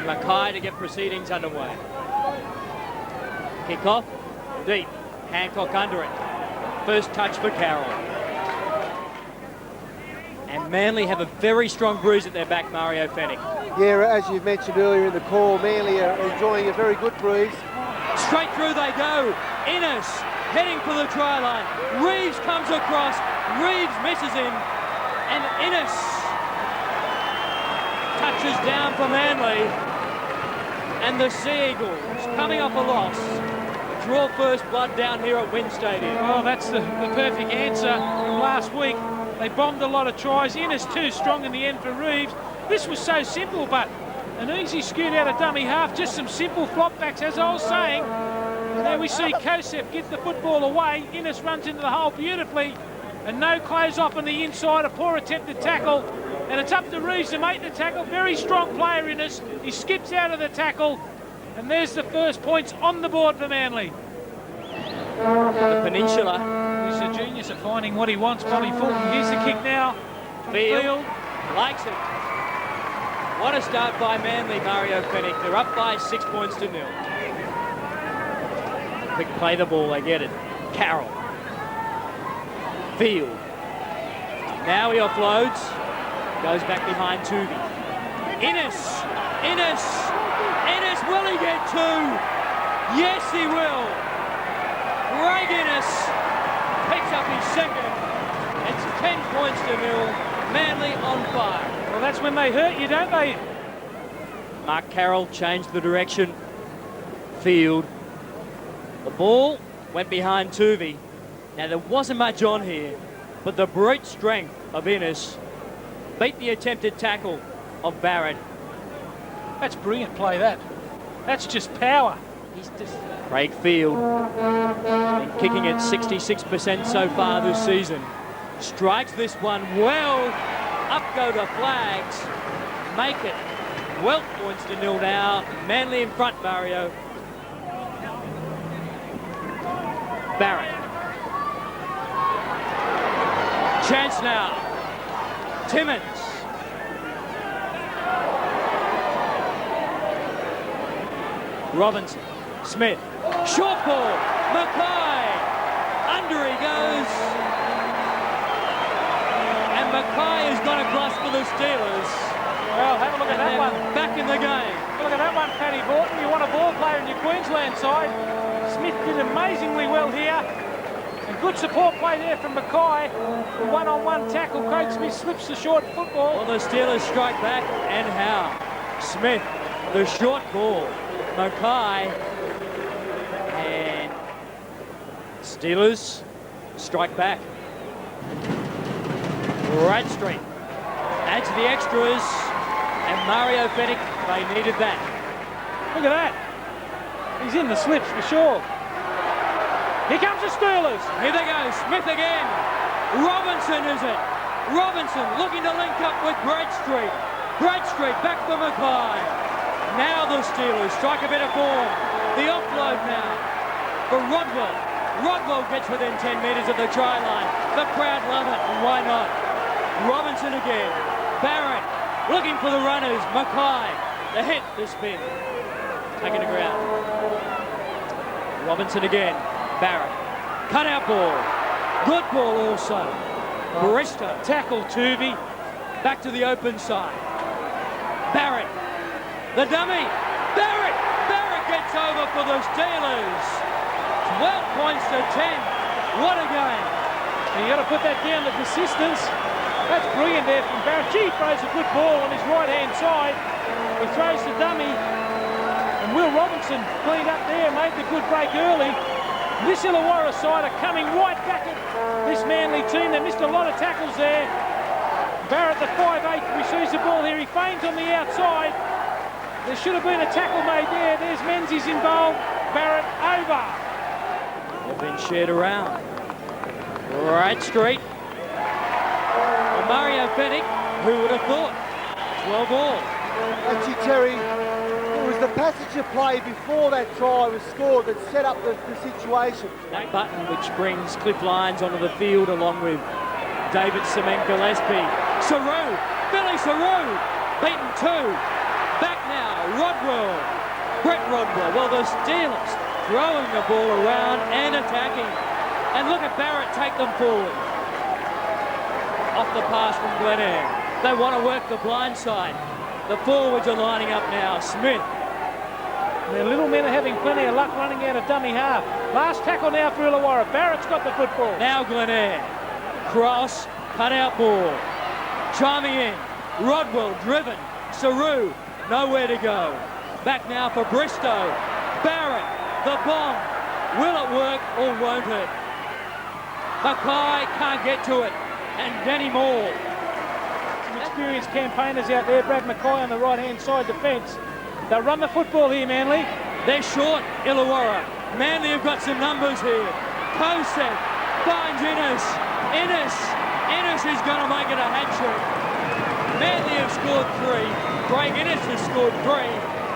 Mackay to get proceedings underway. Kick off, deep. Hancock under it. First touch for Carroll. And Manly have a very strong bruise at their back, Mario Fennick. Yeah, as you mentioned earlier in the call, Manly are enjoying a very good bruise. Straight through they go. Innes heading for the try line. Reeves comes across. Reeves misses him. And Innes touches down for Manly. And the Sea Eagles, coming off a loss, draw first blood down here at Wynn Stadium. Oh, that's the perfect answer from last week. They bombed a lot of tries. Innes too strong in the end for Reeves. This was so simple, but an easy scoot out of dummy half. Just some simple flop backs, as I was saying. And there we see Kosef get the football away. Innes runs into the hole beautifully. And no close off on the inside. A poor attempted tackle. And it's up to Reeves to make the tackle. Very strong player, Innes. He skips out of the tackle. And there's the first points on the board for Manly. The Peninsula. He's a genius at finding what he wants, Bobby Fulton. Here's the kick now. Field likes it. What a start by Manly, Mario Fennick. They're up by 6 points to 0. Quick play the ball, they get it. Carroll. Field. Now he offloads. Goes back behind Toovey. Innes. Will he get two? Yes, he will. Greg Innes picks up his second. It's 10 points to 0. Manly on fire. Well, that's when they hurt you, don't they? Mark Carroll changed the direction. Field. The ball went behind Toovey. Now, there wasn't much on here, but the brute strength of Innes beat the attempted tackle of Barrett. That's brilliant play, that. That's just power. He's just... Craig Field, been kicking at 66% so far this season. Strikes this one well. Up go the flags. Make it 12 points to 0 now. Manly in front, Mario. Barrett. Chance now. Timmins. Robinson. Smith. Short ball. Mackay. Under he goes. And Mackay has gone across for the Steelers. Well, have a look at that one. Back in the game. Look at that one, Paddy Borton. You want a ball player in your Queensland side. Smith did amazingly well here. And good support play there from Mackay. The one-on-one tackle. Craig Smith slips the short football. Well, the Steelers strike back, and how? Smith, the short ball. Mackay. And Steelers strike back. Bradstreet adds the extras. And Mario Fennick, they needed that. Look at that. He's in the slips for sure. Here comes the Steelers. Here they go. Smith again. Robinson is it. Robinson looking to link up with Bradstreet. Bradstreet back for Mackay. Now the Steelers strike a bit of form. The offload now for Rodwell. Rodwell gets within 10 metres of the try line. The crowd love it, and why not? Robinson again. Barrett looking for the runners. Mackay. The hit, the spin. Taking the ground. Robinson again. Barrett. Cut out ball. Good ball also. Bristow. Tackle Toovey. Back to the open side. Barrett. The dummy. Barrett. Barrett gets over for the Steelers. 12 points to 10. What a game. And you got to put that down to persistence. That's brilliant there from Barrett. Gee, throws a good ball on his right-hand side. He throws the dummy. And Will Robinson cleaned up there, made the good break early. This Illawarra side are coming right back at this Manly team. They missed a lot of tackles there. Barrett, the 5'8", receives the ball here. He feigns on the outside. There should have been a tackle made there. There's Menzies involved. Barrett over. They've been shared around. Bradstreet. Mario Fennick, who would have thought? 12 all. Actually, Terry, it was the passage of play before that try was scored that set up the situation. That button which brings Cliff Lyons onto the field along with David Cement Gillespie. Seru, Billy Seru, beaten two. Back now, Rodwell. Brett Rodwell. Well, the Steelers throwing the ball around and attacking. And look at Barrett take them forward. Off the pass from Glenn. They want to work the blind side. The forwards are lining up now. Smith. The little men are having plenty of luck running out of dummy half. Last tackle now for Illawarra. Barrett's got the football. Now Glen. Cross, cut out ball. Chiming in. Rodwell driven. Seru, nowhere to go. Back now for Bristow. Barrett, the bomb. Will it work or won't it? Mackay can't get to it. And Danny Moore. Some experienced campaigners out there. Brad Mackay on the right-hand side defence. They'll run the football here, Manly. They're short, Illawarra. Manly have got some numbers here. Kosef finds Innes. Innes is going to make it a hat-trick. Manly have scored 3. Craig Innes has scored 3.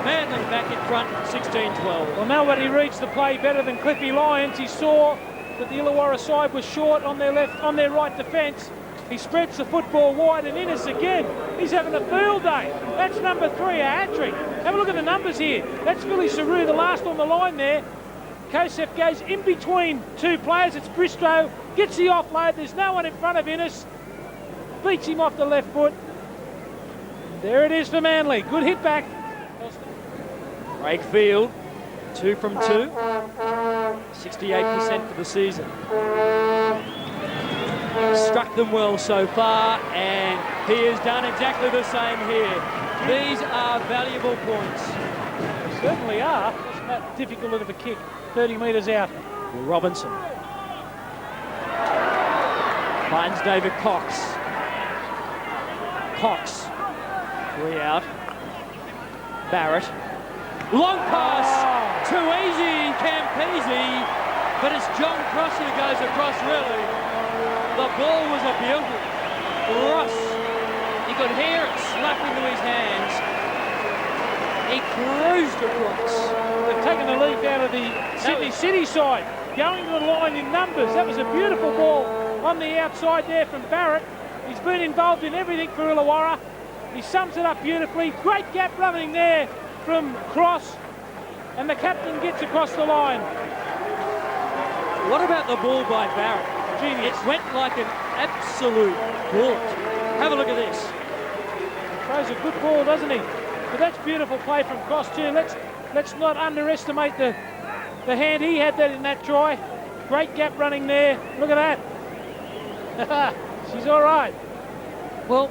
Manly back in front, 16-12. Well, nobody reads the play better than Cliffy Lyons. He saw that the Illawarra side was short on their right defence. He spreads the football wide, and Innes again. He's having a field day. That's number 3, a hat-trick. Have a look at the numbers here. That's Billy Seru, the last on the line there. Kosef goes in between 2 players. It's Bristow. Gets the offload. There's no one in front of Innes. Beats him off the left foot. There it is for Manly. Good hit back. Craig Field, 2 from 2. 68% for the season. Struck them well so far, and he has done exactly the same here. These are valuable points. They certainly are. It's not difficult of a kick, 30 metres out. Robinson finds David Cox. Cox, 3 out. Barrett. Long pass, too easy, Campese, but it's John Cross who goes across really. The ball was a beauty. Cross, you could hear it slap into his hands. He cruised across. They've taken the leaf out of the Sydney City side, going to the line in numbers. That was a beautiful ball on the outside there from Barrett. He's been involved in everything for Illawarra. He sums it up beautifully. Great gap running there from Cross, and the captain gets across the line. What about the ball by Barrett? Genius. It went like an absolute bullet. Have a look at this. He throws a good ball, doesn't he? But that's beautiful play from Cross too. Let's not underestimate the hand he had that in that try. Great gap running there. Look at that. She's all right. Well,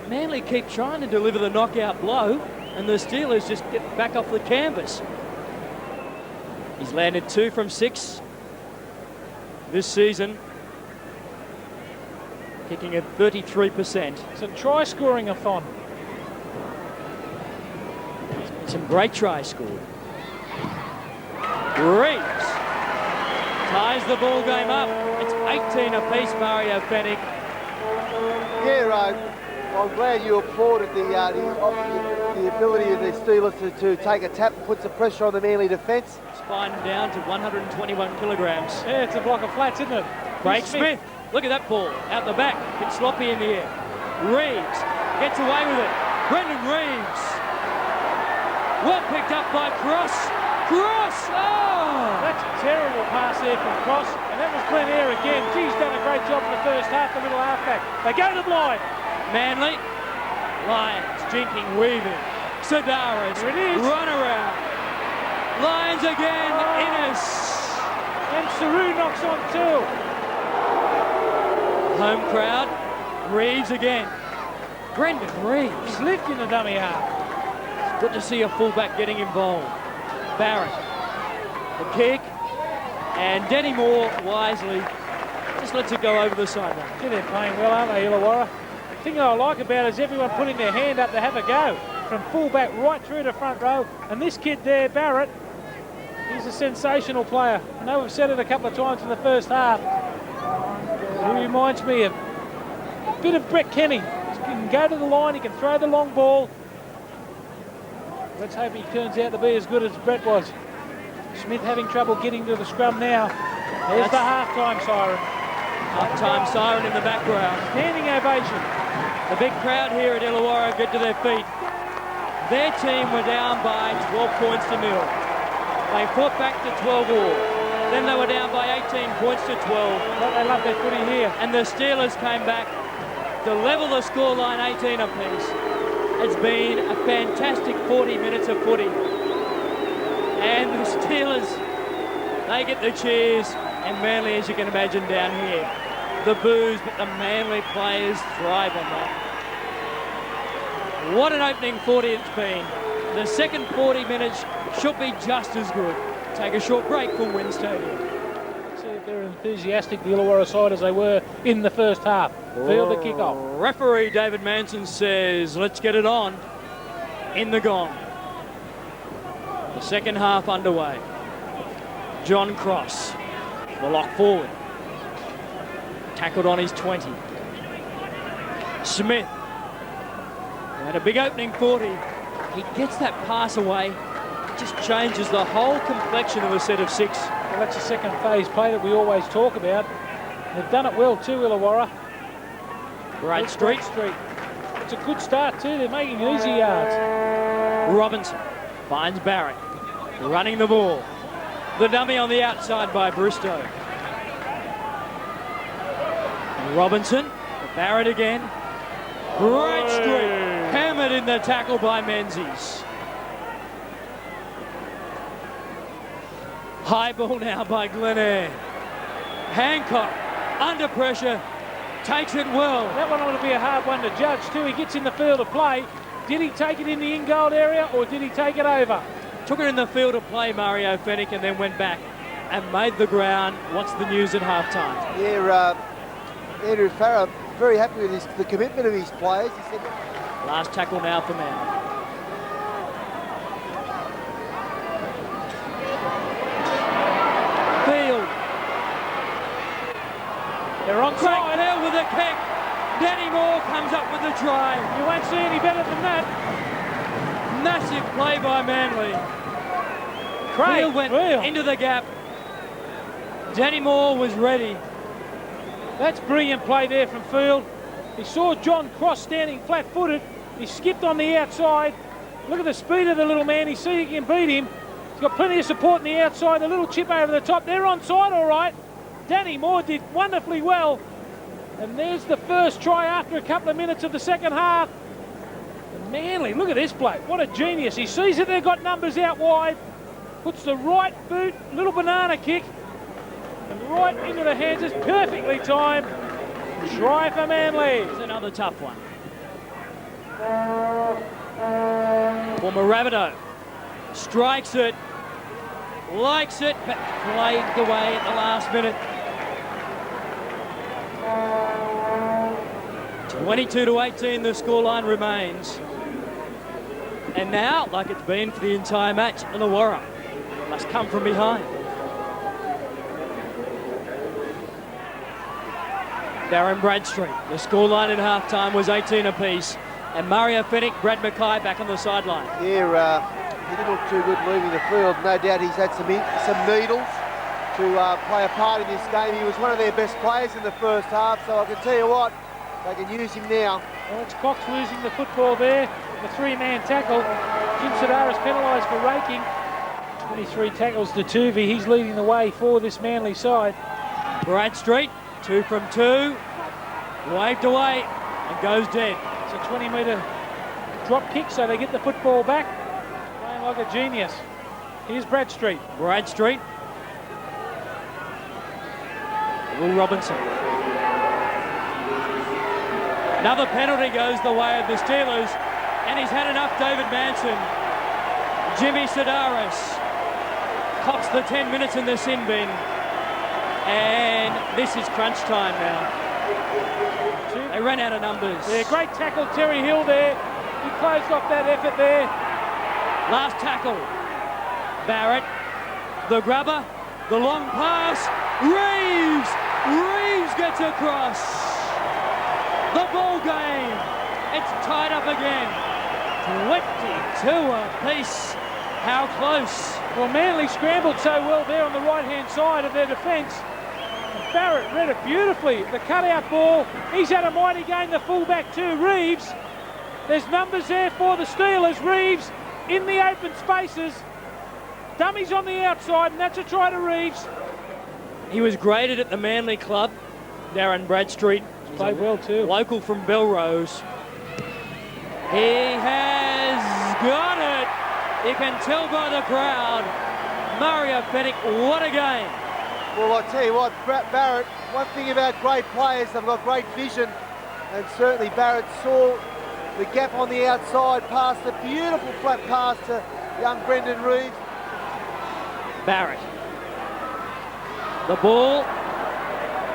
Manly keep trying to deliver the knockout blow, and the Steelers just get back off the canvas. He's landed 2 from 6 this season, kicking at 33%. It's a try-scoring-a-thon. Some great tries scored. Reeves ties the ball game up. It's 18 apiece, Mario Fennick. Yeah, I'm glad you applauded the ability of the Steelers to take a tap and put some pressure on the Manly defence. Spine down to 121 kilograms. Yeah, it's a block of flats, isn't it? Craig Smith, look at that ball, out the back, bit sloppy in the air. Reeves gets away with it. Brendan Reeves. Well picked up by Cross. Cross! Oh! That's a terrible pass there from Cross, and that was Glen Eyre again. He's done a great job in the first half, the middle halfback. They go to blind. Manly, Lyons, jinking, weaving. Serdaris, Here it is. Run around. Lyons again, Innes. And Seru knocks on 2. Home crowd, Reeves again. Brendan Reeves. He's lifting the dummy half. Good to see a fullback getting involved. Barrett, the kick, and Danny Moore wisely just lets it go over the sideline. Yeah, they're playing well, aren't they, Illawarra? The thing I like about it is everyone putting their hand up to have a go, from fullback right through to front row. And this kid there, Barrett, he's a sensational player. I know we've said it a couple of times in the first half. He reminds me of a bit of Brett Kenny. He can go to the line, he can throw the long ball. Let's hope he turns out to be as good as Brett was. Smith having trouble getting to the scrum now. There's the half-time siren. Half-time siren in the background. Standing ovation. The big crowd here at Illawarra get to their feet. Their team were down by 12 points to 0. They fought back to 12 all. Then they were down by 18 points to 12. But they love their footy here. And the Steelers came back to level the scoreline 18 apiece. It's been a fantastic 40 minutes of footy. And the Steelers, they get the cheers, and Manly, as you can imagine down here, the boos, but the Manly players thrive on that. What an opening 40 it's been. The second 40 minutes should be just as good. Take a short break from Wynn Stadium. See if they're enthusiastic, the Illawarra side, as they were in the first half. Field the kick-off. Referee David Manson says, let's get it on in the gong. The second half underway. John Cross, the lock forward. Tackled on his 20. Smith had a big opening 40. He gets that pass away. Just changes the whole complexion of a set of 6. Well, that's the second phase play that we always talk about. They've done it well too, Illawarra. Bradstreet. It's a good start too. They're making easy yards. Robinson finds Barrett, running the ball. The dummy on the outside by Bristow. Robinson, Barrett again. Bradstreet hammered in the tackle by Menzies. High ball now by Glenn. Hancock under pressure, takes it well. That one ought to be a hard one to judge too. He gets in the field of play. Did he take it in the in-goal area or did he take it over? Took it in the field of play, Mario Fennick, and then went back and made the ground. What's the news at halftime? Yeah, Andrew Farah, very happy with the commitment of his players. He said, last tackle now for Manly. Field. They're on side. There with a kick. Danny Moore comes up with the try. You won't see any better than that. Massive play by Manly. Field went into the gap. Danny Moore was ready. That's brilliant play there from Field. He saw John Cross standing flat-footed. He skipped on the outside. Look at the speed of the little man. He sees he can beat him. He's got plenty of support on the outside. A little chip over the top. They're onside all right. Danny Moore did wonderfully well. And there's the first try after a couple of minutes of the second half. And Manly, look at this bloke. What a genius. He sees that they've got numbers out wide. Puts the right boot, little banana kick. And right into the hands. It's perfectly timed. Try for Manly. It's another tough one. Former Rabbitoh strikes it, likes it, but flagged away at the last minute. 22-18 the scoreline remains. And now, like it's been for the entire match, Illawarra must come from behind. Darren Bradstreet. The scoreline at halftime was 18 apiece. And Mario Fennick, Brad Mackay back on the sideline. Yeah, he didn't look too good leaving the field. No doubt he's had some needles to play a part in this game. He was one of their best players in the first half, so I can tell you what, they can use him now. Well, it's Cox losing the football there. The three-man tackle. Jim Serdaris penalised for raking. 23 tackles to Toovey. He's leading the way for this Manly side. Bradstreet, 2 from 2. Waved away and goes dead. It's a 20-metre drop kick, so they get the football back. Playing like a genius. Here's Bradstreet. Bradstreet. Will Robinson. Another penalty goes the way of the Steelers, and he's had enough, David Manson. Jimmy Serdaris cops the 10 minutes in the sin bin, and this is crunch time now. They ran out of numbers. Yeah, great tackle, Terry Hill there. He closed off that effort there. Last tackle. Barrett, the grubber, the long pass. Reeves gets across. The ball game. It's tied up again. 22 apiece. How close? Well, Manly scrambled so well there on the right-hand side of their defence. Barrett read it beautifully. The cutout ball. He's had a mighty game, the fullback too, Reeves. There's numbers there for the Steelers. Reeves in the open spaces. Dummies on the outside, and that's a try to Reeves. He was graded at the Manly club. Darren Bradstreet. He's played well too. Local from Belrose. He has got it. You can tell by the crowd. Mario Fennick, what a game. Well, I tell you what, Barrett, one thing about great players, they've got great vision, and certainly Barrett saw the gap on the outside, passed a beautiful flat pass to young Brendan Reeves. Barrett. The ball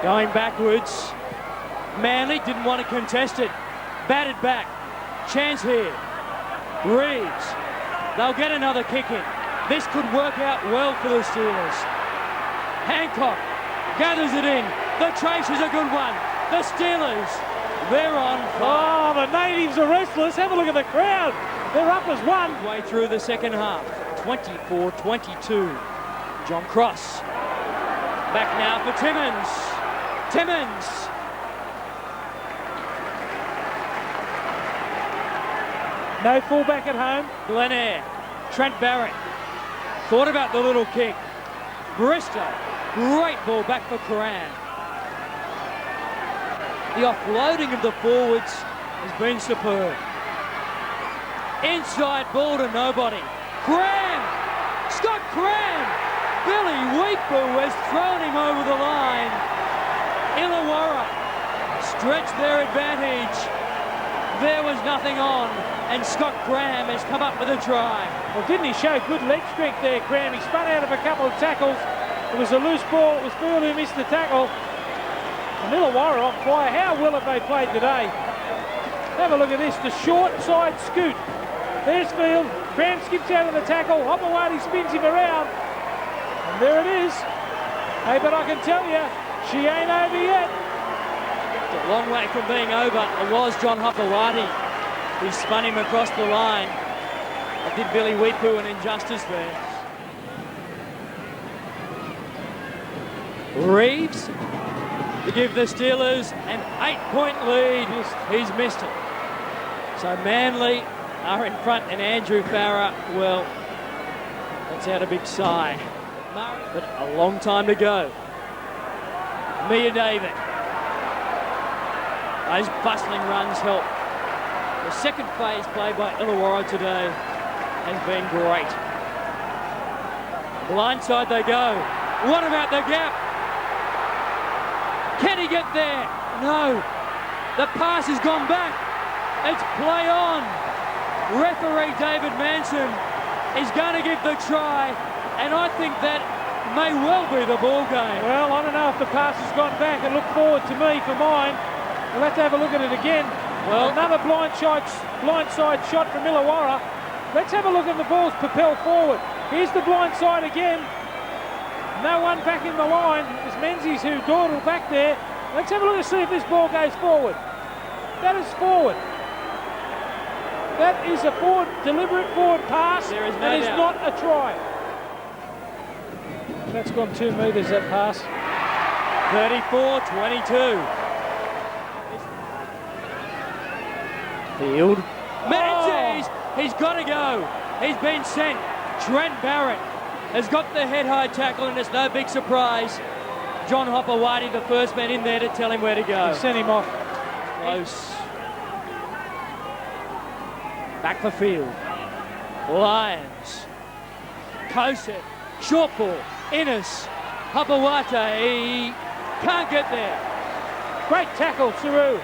going backwards. Manly didn't want to contest it. Batted back. Chance here. Reeves. They'll get another kick in. This could work out well for the Steelers. Hancock gathers it in. The chase is a good one. The Steelers, they're on fire. Oh, the natives are restless. Have a look at the crowd. They're up as one. Way through the second half. 24-22. John Cross. Back now for Timmins. Timmins. No fullback at home. Glen Eyre. Trent Barrett. Thought about the little kick. Bristow. Great ball back for Cram. The offloading of the forwards has been superb. Inside ball to nobody. Cram! Scott Cram! Billy Weepu has thrown him over the line. Illawarra stretched their advantage. There was nothing on, and Scott Cram has come up with a try. Well, didn't he show good leg strength there, Cram? He spun out of a couple of tackles. It was a loose ball. It was Field who missed the tackle. And Illawarra on fire. How well have they played today? Have a look at this. The short side scoot. There's Field. Cram skips out of the tackle. Hopoate spins him around. And there it is. Hey, but I can tell you, she ain't over yet. It's a long way from being over. It was John Hopoate who spun him across the line. I did Billy Weepu an injustice there. Reeves to give the Steelers an 8-point lead. He's missed it. So Manly are in front, and Andrew Farrer, well, lets out a big sigh. But a long time to go. Mia David. Those bustling runs help. The second phase played by Illawarra today has been great. Blindside they go. What about the gap? Can he get there? No. The pass has gone back. It's play on. Referee David Manson is going to give the try, and I think that may well be the ball game. Well, I don't know if the pass has gone back, and look forward to me for mine. We'll have to have a look at it again. Well, another blindside shot from Illawarra. Let's have a look at the balls propel forward. Here's the blindside again. No one back in the line. It's Menzies who dawdled back there. Let's have a look and see if this ball goes forward. That is forward. That is a forward, deliberate forward pass. There is no that is doubt. not a try. That's gone 2 metres, that pass. 34-22. Field. Menzies! He's got to go. He's been sent. Trent Barrett has got the head-high tackle, and it's no big surprise. John Hopoate, the first man in there to tell him where to go. He sent him off. Close. Back for Field. Lyons. Kosef. Short ball. Innes. Hopoate. Can't get there. Great tackle, Seru.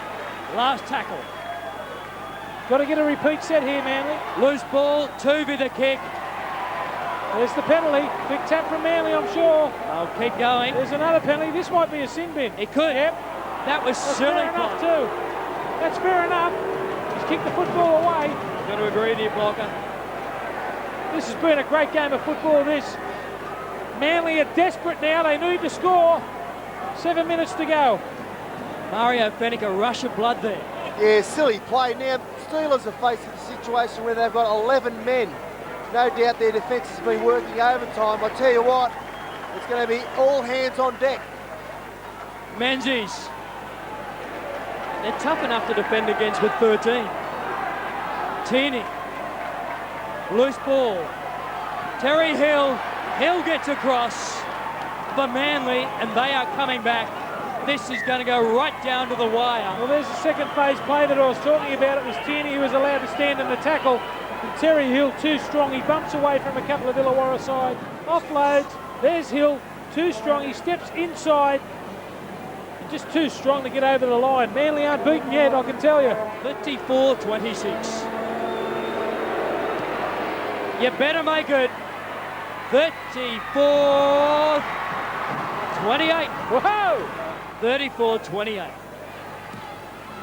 Last tackle. Got to get a repeat set here, Manly. Loose ball. Toovey the kick. There's the penalty. Big tap from Manly, I'm sure. I'll keep going. There's another penalty. This might be a sin bin. It could. Yep. That was That's silly. fair enough too. That's fair enough. He's kicked the football away. Got to agree with you, Blocker. This has been a great game of football, this. Manly are desperate now. They need to score. 7 minutes to go. Mario Fennick, a rush of blood there. Yeah, silly play. Now, Steelers are facing a situation where they've got 11 men. No doubt their defence has been working overtime. I tell you what, it's going to be all hands on deck. Menzies. They're tough enough to defend against with 13. Tierney. Loose ball. Terry Hill. Hill gets across for Manly, and they are coming back. This is going to go right down to the wire. Well, there's the second phase play that I was talking about. It was Tierney who was allowed to stand in the tackle. And Terry Hill too strong. He bumps away from a couple of Illawarra side. Offloads. There's Hill. Too strong. He steps inside. Just too strong to get over the line. Manly aren't beaten yet, I can tell you. 34-26. You better make it 34-28. Whoa! 34-28.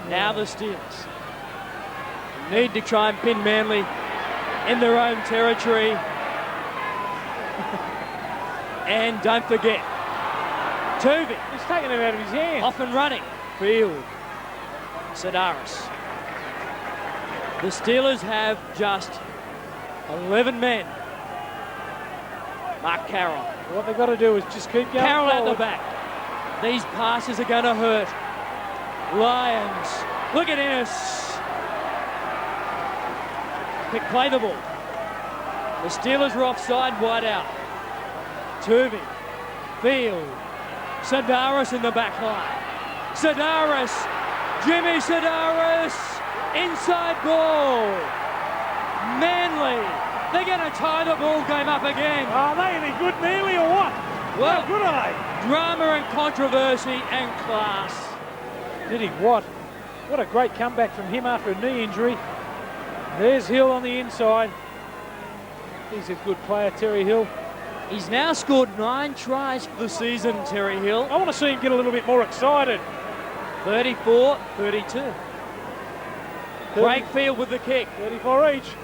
Now the Steelers need to try and pin Manly in their own territory. And don't forget, Toovey. He's taking it out of his hand. Off and running. Field. Serdaris. The Steelers have just 11 men. Mark Carroll. What they've got to do is just keep going Carroll forward. at the back. These passes are going to hurt. Lyons. Look at Innes. Play the ball. The Steelers are offside, wide out. Toovey. Field. Serdaris in the back line. Serdaris. Jimmy Serdaris. Inside ball. Manly. They're going to tie the ball game up again. Are they any good, Manly, or what? Well, how good are they? Drama and controversy and class. Did he what? What a great comeback from him after a knee injury. There's Hill on the inside. He's a good player, Terry Hill. He's now scored 9 tries for the season, Terry Hill. I want to see him get a little bit more excited. 34-32. Brakefield with the kick. 34 each.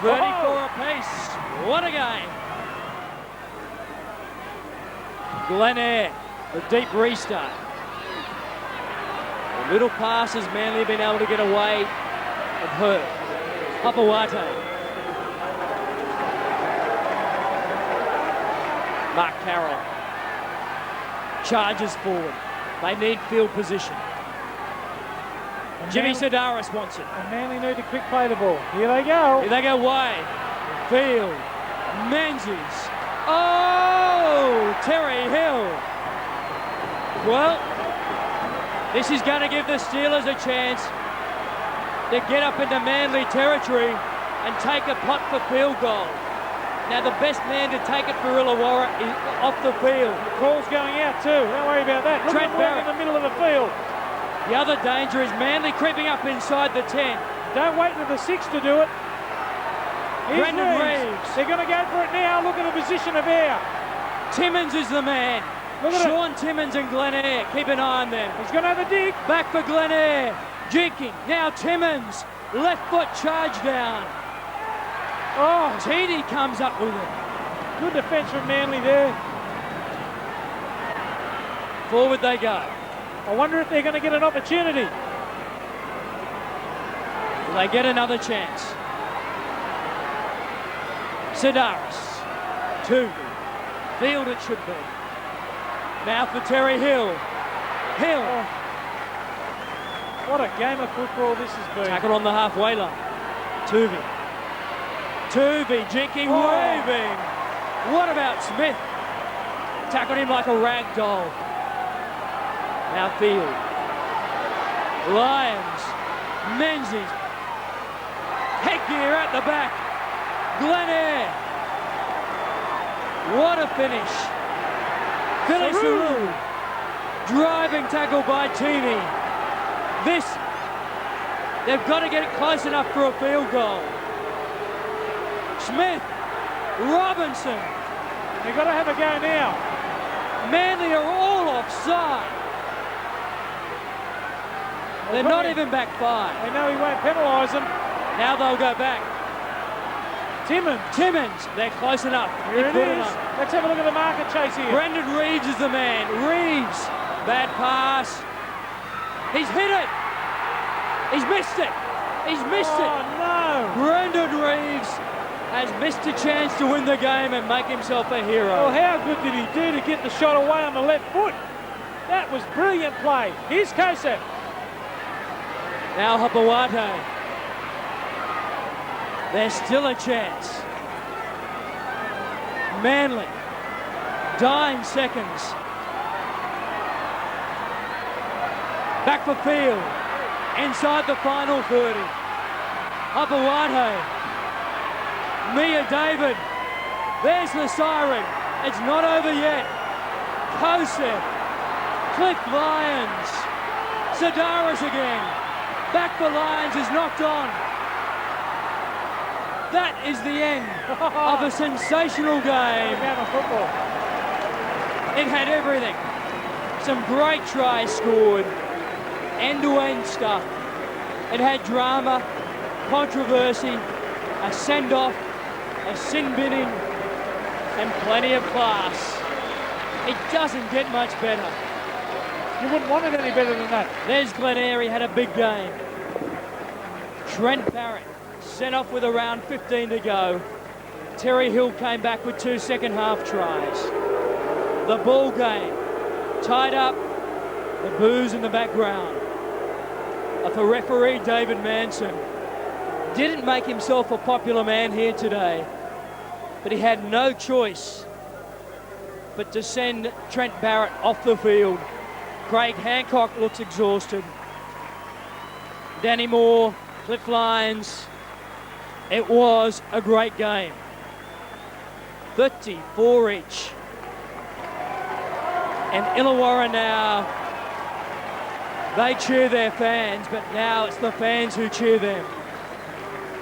34 apiece. What a game. Glen Eyre, the deep restart. The little passes Manly have been able to get away of her. Hopoate. Mark Carroll charges forward. They need field position. Jimmy Serdaris wants it. And Manly need to quick play the ball. Here they go. Here they go wide. Field. Menzies. Oh, Terry Hill. Well, this is going to give the Steelers a chance to get up into Manly territory and take a punt for field goal. Now the best man to take it for Illawarra is off the field. The call's going out too. Don't worry about that. Look Trent at Barrett in the middle of the field. The other danger is Manly creeping up inside the 10. Don't wait for the 6 to do it. Here's Brendan Reeves. Reeves. They're going to go for it now. Look at the position of Eyre. Timmins is the man. Look at Sean Timmins and Glen Eyre. Keep an eye on them. He's going to have a dig. Back for Glen Eyre. Jinking. Now Timmins. Left foot charge down. Oh, Tierney comes up with it. good defence from Manly there. Forward they go. I wonder if they're going to get an opportunity. Will they get another chance? Serdaris. Toovey. Field it should be. Now for Terry Hill. Hill. Oh, what a game of football this has been. Tackle on the halfway line. Toovey. Toovey, jinking, waving. What about Smith? Tackled him like a rag doll. Now Field. Lyons. Menzies. Headgear at the back. Glen Eyre. What a finish. Billy Seru. Driving tackle by Tierney. This, they've got to get it close enough for a field goal. Smith. Robinson. They've got to have a go now. Manly are all offside. They're not even back 5. They know he won't penalise them. Now they'll go back. Timmins, they're close enough. Here it Good is. enough. Let's have a look at the market chase here. Brendan Reeves is the man. Reeves, bad pass. He's hit it. He's missed it. He's missed it. Oh, no. Brendan Reeves has missed a chance to win the game and make himself a hero. Well, how good did he do to get the shot away on the left foot? That was brilliant play. Here's Kosef. Now Hopoate. There's still a chance. Manly, dying seconds. Back for field, inside the final 30. Hopoate, Mia David, there's the siren, it's not over yet. Kosef, Cliff Lyons, Serdaris again, back for Lyons is knocked on. That is the end of a sensational game. It had everything. Some great tries scored, end-to-end stuff. It had drama, controversy, a send-off, a sin-binning, and plenty of class. It doesn't get much better. You wouldn't want it any better than that. There's Glen Airy, had a big game. Trent Barrett sent off with around 15 to go. Terry Hill came back with 2 second half tries. The ball game tied up, the boos in the background. For referee David Manson, didn't make himself a popular man here today, but he had no choice but to send Trent Barrett off the field. Craig Hancock looks exhausted. Danny Moore, Cliff Lyons. It was a great game. 34 each. And Illawarra now, they cheer their fans, but now it's the fans who cheer them.